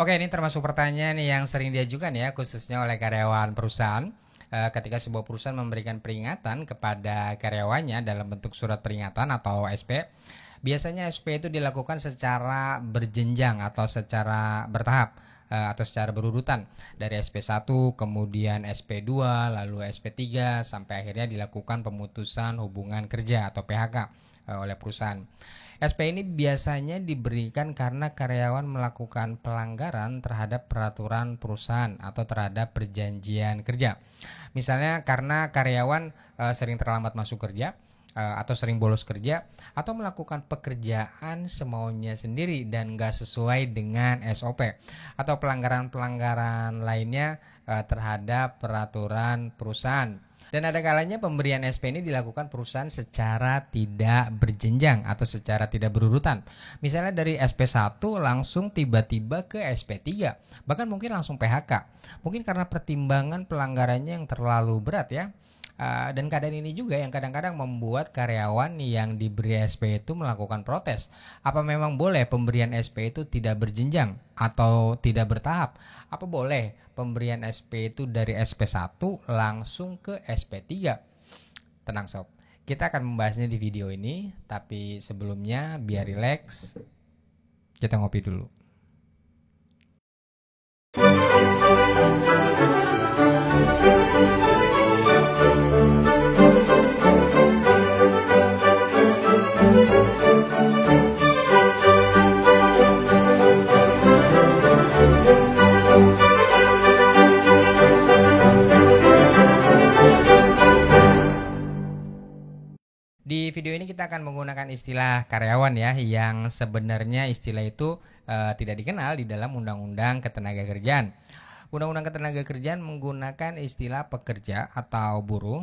Oke, ini termasuk pertanyaan yang sering diajukan ya, khususnya oleh karyawan perusahaan. Ketika sebuah perusahaan memberikan peringatan kepada karyawannya dalam bentuk surat peringatan atau SP, biasanya SP itu dilakukan secara berjenjang atau secara bertahap atau secara berurutan dari SP1 kemudian SP2 lalu SP3 sampai akhirnya dilakukan pemutusan hubungan kerja atau PHK oleh perusahaan. SP ini biasanya diberikan karena karyawan melakukan pelanggaran terhadap peraturan perusahaan atau terhadap perjanjian kerja. Misalnya karena karyawan sering terlambat masuk kerja atau sering bolos kerja atau melakukan pekerjaan semaunya sendiri dan nggak sesuai dengan SOP atau pelanggaran-pelanggaran lainnya terhadap peraturan perusahaan. Dan ada kalanya pemberian SP ini dilakukan perusahaan secara tidak berjenjang atau secara tidak berurutan. Misalnya dari SP1 langsung tiba-tiba ke SP3, bahkan mungkin langsung PHK. Mungkin karena pertimbangan pelanggarannya yang terlalu berat ya. Dan keadaan ini juga yang kadang-kadang membuat karyawan yang diberi SP itu melakukan protes. Apa memang boleh pemberian SP itu tidak berjenjang atau tidak bertahap? Apa boleh pemberian SP itu dari SP1 langsung ke SP3? Tenang sob, kita akan membahasnya di video ini. Tapi sebelumnya biar rileks, kita ngopi dulu. Di video ini kita akan menggunakan istilah karyawan ya, yang sebenarnya istilah itu tidak dikenal di dalam Undang-Undang Ketenagakerjaan. Undang-Undang Ketenagakerjaan menggunakan istilah pekerja atau buruh,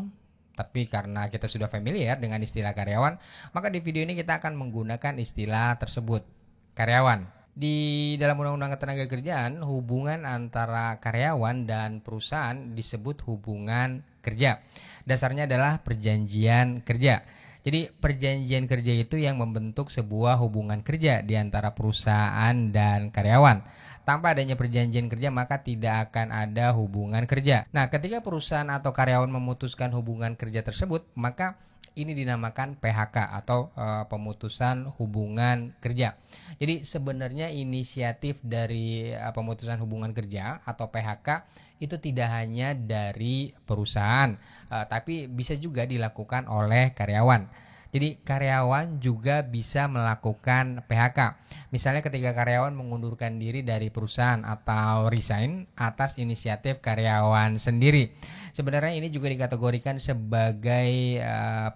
tapi karena kita sudah familiar dengan istilah karyawan, maka di video ini kita akan menggunakan istilah tersebut, karyawan. Di dalam Undang-Undang Ketenagakerjaan, hubungan antara karyawan dan perusahaan disebut hubungan kerja. Dasarnya adalah perjanjian kerja. Jadi perjanjian kerja itu yang membentuk sebuah hubungan kerja di antara perusahaan dan karyawan. Tanpa adanya perjanjian kerja maka tidak akan ada hubungan kerja. Nah, ketika perusahaan atau karyawan memutuskan hubungan kerja tersebut, maka ini dinamakan PHK atau pemutusan hubungan kerja. Jadi sebenarnya inisiatif dari pemutusan hubungan kerja atau PHK itu tidak hanya dari perusahaan, tapi bisa juga dilakukan oleh karyawan. Jadi karyawan juga bisa melakukan PHK. Misalnya ketika karyawan mengundurkan diri dari perusahaan atau resign atas inisiatif karyawan sendiri. Sebenarnya ini juga dikategorikan sebagai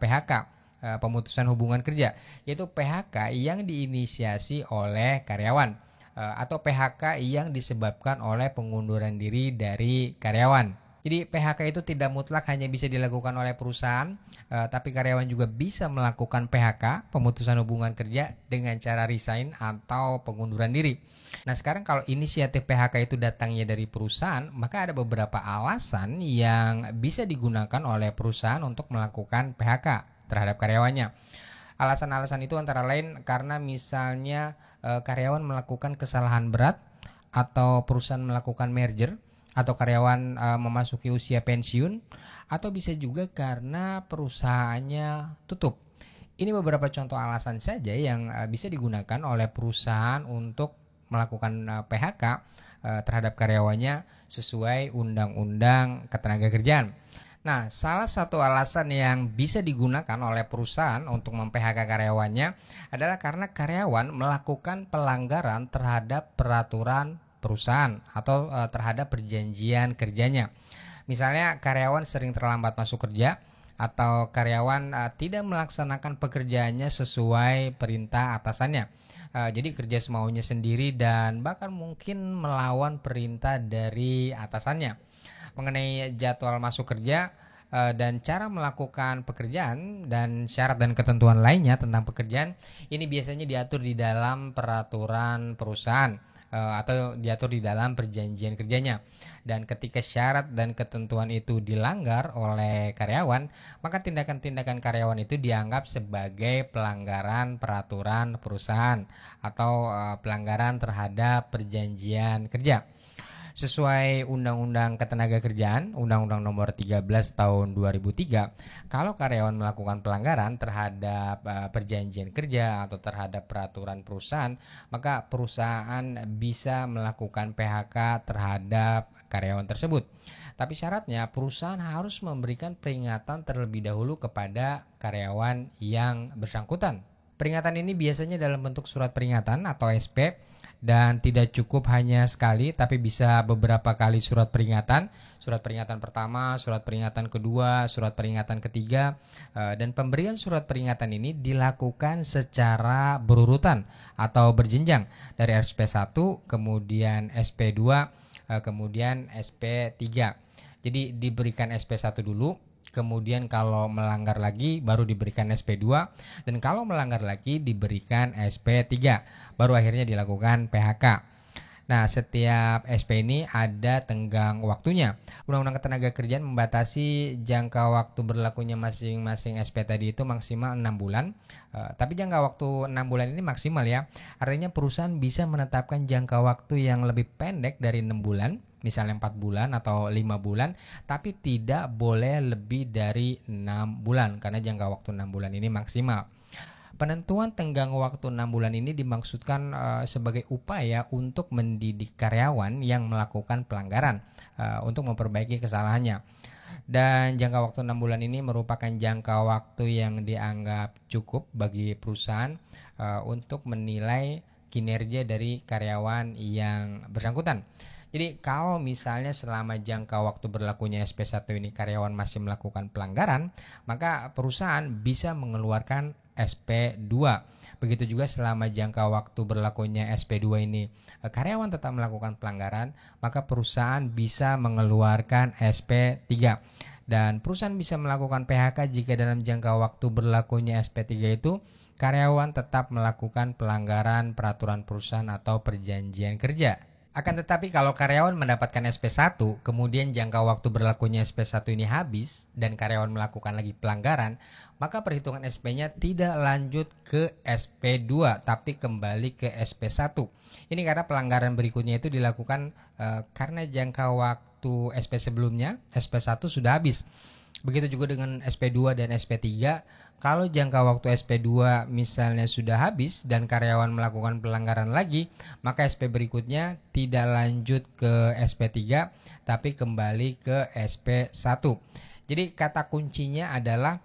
PHK, pemutusan hubungan kerja, yaitu PHK yang diinisiasi oleh karyawan atau PHK yang disebabkan oleh pengunduran diri dari karyawan. Jadi PHK itu tidak mutlak hanya bisa dilakukan oleh perusahaan, tapi karyawan juga bisa melakukan PHK, pemutusan hubungan kerja dengan cara resign atau pengunduran diri. Nah sekarang kalau inisiatif PHK itu datangnya dari perusahaan, maka ada beberapa alasan yang bisa digunakan oleh perusahaan untuk melakukan PHK terhadap karyawannya. Alasan-alasan itu antara lain karena misalnya karyawan melakukan kesalahan berat, atau perusahaan melakukan merger, atau karyawan memasuki usia pensiun, atau bisa juga karena perusahaannya tutup. Ini beberapa contoh alasan saja yang bisa digunakan oleh perusahaan untuk melakukan PHK terhadap karyawannya sesuai Undang-Undang Ketenagakerjaan. Nah, salah satu alasan yang bisa digunakan oleh perusahaan untuk mem-PHK karyawannya adalah karena karyawan melakukan pelanggaran terhadap peraturan perusahaan atau terhadap perjanjian kerjanya. Misalnya karyawan sering terlambat masuk kerja atau karyawan tidak melaksanakan pekerjaannya sesuai perintah atasannya. Jadi kerja semaunya sendiri dan bahkan mungkin melawan perintah dari atasannya. Mengenai jadwal masuk kerja dan cara melakukan pekerjaan dan syarat dan ketentuan lainnya tentang pekerjaan, ini biasanya diatur di dalam peraturan perusahaan. atau diatur di dalam perjanjian kerjanya. Dan ketika syarat dan ketentuan itu dilanggar oleh karyawan, maka tindakan-tindakan karyawan itu dianggap sebagai pelanggaran peraturan perusahaan atau pelanggaran terhadap perjanjian kerja. Sesuai Undang-Undang Ketenagakerjaan, Undang-Undang Nomor 13 Tahun 2003, kalau karyawan melakukan pelanggaran terhadap perjanjian kerja atau terhadap peraturan perusahaan, maka perusahaan bisa melakukan PHK terhadap karyawan tersebut. Tapi syaratnya perusahaan harus memberikan peringatan terlebih dahulu kepada karyawan yang bersangkutan. Peringatan ini biasanya dalam bentuk surat peringatan atau SP, dan tidak cukup hanya sekali tapi bisa beberapa kali surat peringatan. Surat peringatan pertama, surat peringatan kedua, surat peringatan ketiga, dan pemberian surat peringatan ini dilakukan secara berurutan atau berjenjang dari SP1, kemudian SP2, kemudian SP3. Jadi diberikan SP1 dulu, kemudian kalau melanggar lagi baru diberikan SP2, dan kalau melanggar lagi diberikan SP3, baru akhirnya dilakukan PHK. Nah, setiap SP ini ada tenggang waktunya. Undang-Undang Ketenagakerjaan membatasi jangka waktu berlakunya masing-masing SP tadi itu maksimal 6 bulan. Tapi jangka waktu 6 bulan ini maksimal ya. Artinya perusahaan bisa menetapkan jangka waktu yang lebih pendek dari 6 bulan, misalnya 4 bulan atau 5 bulan, tapi tidak boleh lebih dari 6 bulan karena jangka waktu 6 bulan ini maksimal. Penentuan tenggang waktu 6 bulan ini dimaksudkan sebagai upaya untuk mendidik karyawan yang melakukan pelanggaran untuk memperbaiki kesalahannya. Dan jangka waktu 6 bulan ini merupakan jangka waktu yang dianggap cukup bagi perusahaan untuk menilai kinerja dari karyawan yang bersangkutan. Jadi kalau misalnya selama jangka waktu berlakunya SP1 ini karyawan masih melakukan pelanggaran, maka perusahaan bisa mengeluarkan SP2. Begitu juga selama jangka waktu berlakunya SP2 ini karyawan tetap melakukan pelanggaran, maka perusahaan bisa mengeluarkan SP3. Dan perusahaan bisa melakukan PHK jika dalam jangka waktu berlakunya SP3 itu karyawan tetap melakukan pelanggaran peraturan perusahaan atau perjanjian kerja. Akan tetapi kalau karyawan mendapatkan SP1, kemudian jangka waktu berlakunya SP1 ini habis dan karyawan melakukan lagi pelanggaran, maka perhitungan SP-nya tidak lanjut ke SP2 tapi kembali ke SP1. Ini karena pelanggaran berikutnya itu dilakukan karena jangka waktu SP sebelumnya, SP1 sudah habis. Begitu juga dengan SP2 dan SP3. Kalau jangka waktu SP2 misalnya sudah habis dan karyawan melakukan pelanggaran lagi, maka SP berikutnya tidak lanjut ke SP3 tapi kembali ke SP1. Jadi kata kuncinya adalah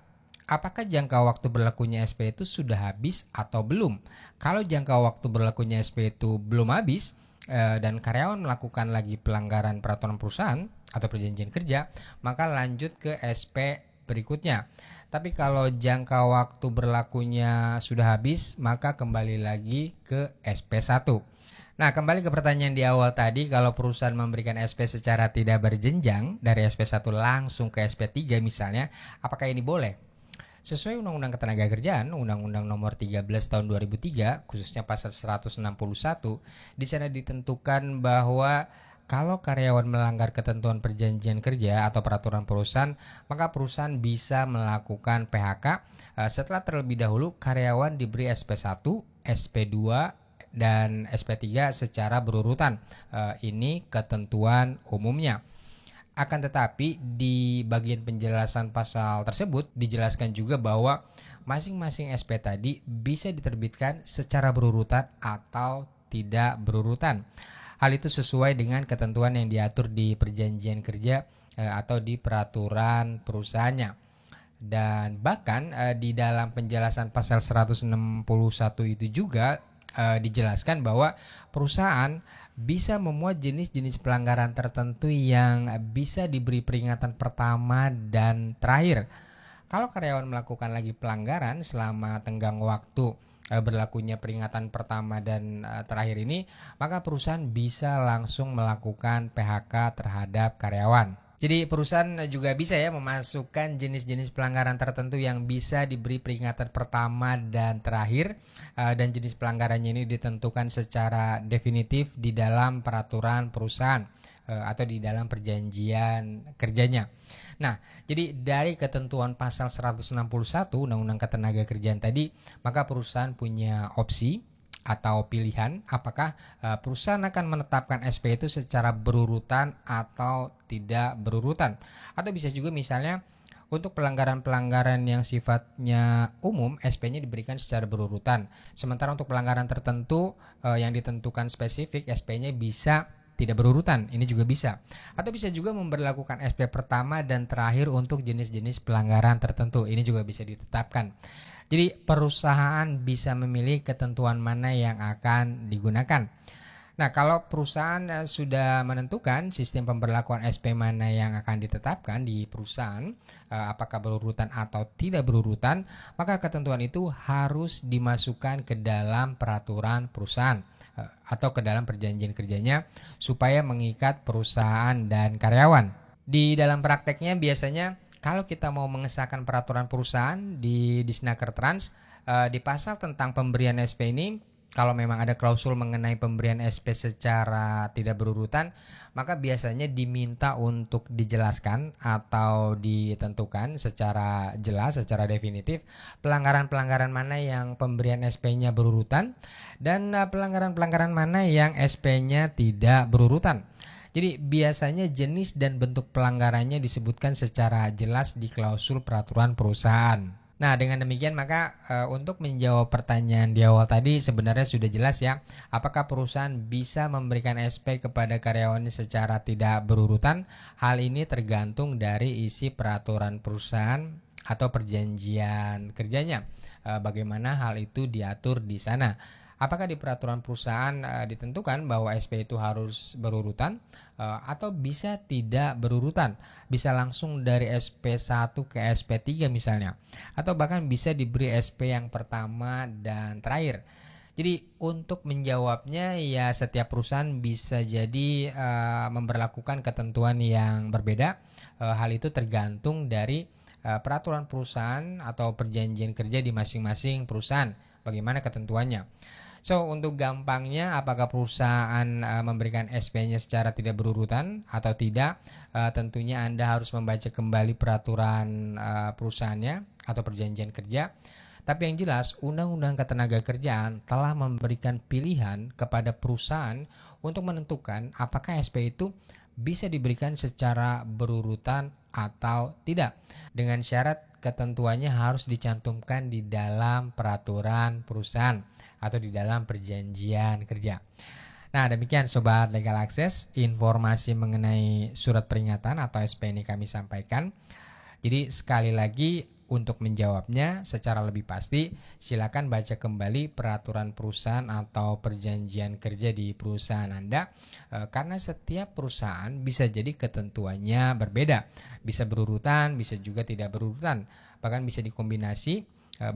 apakah jangka waktu berlakunya SP itu sudah habis atau belum. Kalau jangka waktu berlakunya SP itu belum habis dan karyawan melakukan lagi pelanggaran peraturan perusahaan atau perjanjian kerja, maka lanjut ke SP berikutnya. Tapi kalau jangka waktu berlakunya sudah habis, maka kembali lagi ke SP1. Nah, kembali ke pertanyaan di awal tadi, kalau perusahaan memberikan SP secara tidak berjenjang dari SP1 langsung ke SP3 misalnya, apakah ini boleh? Sesuai Undang-Undang Ketenagakerjaan, Undang-Undang Nomor 13 Tahun 2003, khususnya pasal 161, di sana ditentukan bahwa kalau karyawan melanggar ketentuan perjanjian kerja atau peraturan perusahaan, maka perusahaan bisa melakukan PHK setelah terlebih dahulu karyawan diberi SP1, SP2, dan SP3 secara berurutan. Ini ketentuan umumnya. Akan tetapi di bagian penjelasan pasal tersebut dijelaskan juga bahwa masing-masing SP tadi bisa diterbitkan secara berurutan atau tidak berurutan. Hal itu sesuai dengan ketentuan yang diatur di perjanjian kerja atau di peraturan perusahaannya. Dan bahkan di dalam penjelasan pasal 161 itu juga dijelaskan bahwa perusahaan bisa memuat jenis-jenis pelanggaran tertentu yang bisa diberi peringatan pertama dan terakhir. Kalau karyawan melakukan lagi pelanggaran selama tenggang waktu berlakunya peringatan pertama dan terakhir ini, maka perusahaan bisa langsung melakukan PHK terhadap karyawan. Jadi perusahaan juga bisa ya memasukkan jenis-jenis pelanggaran tertentu yang bisa diberi peringatan pertama dan terakhir, dan jenis pelanggarannya ini ditentukan secara definitif di dalam peraturan perusahaan atau di dalam perjanjian kerjanya. Nah, jadi dari ketentuan pasal 161 Undang-Undang Ketenagakerjaan tadi, maka perusahaan punya opsi atau pilihan apakah perusahaan akan menetapkan SP itu secara berurutan atau tidak berurutan. Atau bisa juga misalnya untuk pelanggaran-pelanggaran yang sifatnya umum, SP-nya diberikan secara berurutan. Sementara untuk pelanggaran tertentu yang ditentukan spesifik, SP-nya bisa tidak berurutan, ini juga bisa. Atau bisa juga memberlakukan SP pertama dan terakhir untuk jenis-jenis pelanggaran tertentu, ini juga bisa ditetapkan. Jadi perusahaan bisa memilih ketentuan mana yang akan digunakan. Nah, kalau perusahaan sudah menentukan sistem pemberlakuan SP mana yang akan ditetapkan di perusahaan, apakah berurutan atau tidak berurutan, maka ketentuan itu harus dimasukkan ke dalam peraturan perusahaan atau ke dalam perjanjian kerjanya supaya mengikat perusahaan dan karyawan. Di dalam prakteknya biasanya kalau kita mau mengesahkan peraturan perusahaan di Disnaker Trans, di pasal tentang pemberian SP ini, kalau memang ada klausul mengenai pemberian SP secara tidak berurutan, maka biasanya diminta untuk dijelaskan atau ditentukan secara jelas, secara definitif pelanggaran-pelanggaran mana yang pemberian SP-nya berurutan dan pelanggaran-pelanggaran mana yang SP-nya tidak berurutan. Jadi biasanya jenis dan bentuk pelanggarannya disebutkan secara jelas di klausul peraturan perusahaan. Nah, dengan demikian maka untuk menjawab pertanyaan di awal tadi sebenarnya sudah jelas ya, apakah perusahaan bisa memberikan SP kepada karyawannya secara tidak berurutan? Hal ini tergantung dari isi peraturan perusahaan atau perjanjian kerjanya. Bagaimana hal itu diatur di sana? Apakah di peraturan perusahaan ditentukan bahwa SP itu harus berurutan atau bisa tidak berurutan? Bisa langsung dari SP1 ke SP3 misalnya. Atau bahkan bisa diberi SP yang pertama dan terakhir. Jadi untuk menjawabnya ya setiap perusahaan bisa jadi memberlakukan ketentuan yang berbeda. Hal itu tergantung dari peraturan perusahaan atau perjanjian kerja di masing-masing perusahaan. Bagaimana ketentuannya? So, untuk gampangnya apakah perusahaan memberikan SP-nya secara tidak berurutan atau tidak? Tentunya Anda harus membaca kembali peraturan perusahaannya atau perjanjian kerja. Tapi yang jelas, Undang-Undang Ketenagakerjaan telah memberikan pilihan kepada perusahaan untuk menentukan apakah SP itu bisa diberikan secara berurutan atau tidak. Dengan syarat ketentuannya harus dicantumkan di dalam peraturan perusahaan atau di dalam perjanjian kerja. Nah, demikian Sobat Legal Access, informasi mengenai surat peringatan atau SP ini kami sampaikan. Jadi sekali lagi untuk menjawabnya secara lebih pasti, silakan baca kembali peraturan perusahaan atau perjanjian kerja di perusahaan Anda, karena setiap perusahaan bisa jadi ketentuannya berbeda, bisa berurutan, bisa juga tidak berurutan, bahkan bisa dikombinasi,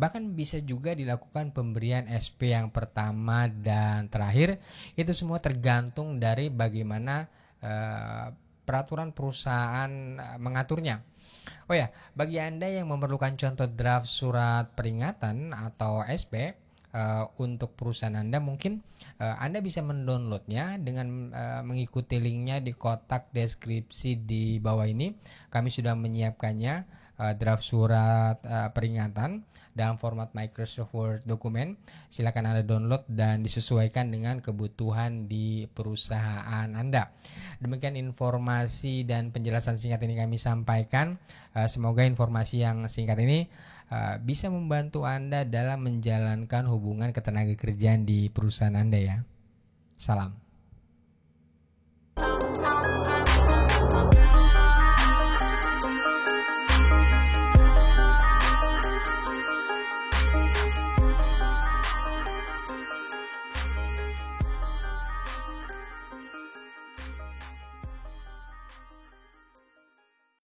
bahkan bisa juga dilakukan pemberian SP yang pertama dan terakhir. Itu semua tergantung dari bagaimana peraturan perusahaan mengaturnya. Oh ya, bagi Anda yang memerlukan contoh draft surat peringatan atau SP untuk perusahaan Anda, mungkin Anda bisa mendownloadnya dengan mengikuti linknya di kotak deskripsi di bawah ini. Kami sudah menyiapkannya, draft surat peringatan dalam format Microsoft Word dokumen. Silakan Anda download dan disesuaikan dengan kebutuhan di perusahaan Anda. Demikian informasi dan penjelasan singkat ini kami sampaikan. Semoga informasi yang singkat ini bisa membantu Anda dalam menjalankan hubungan ketenagakerjaan di perusahaan Anda ya. Salam.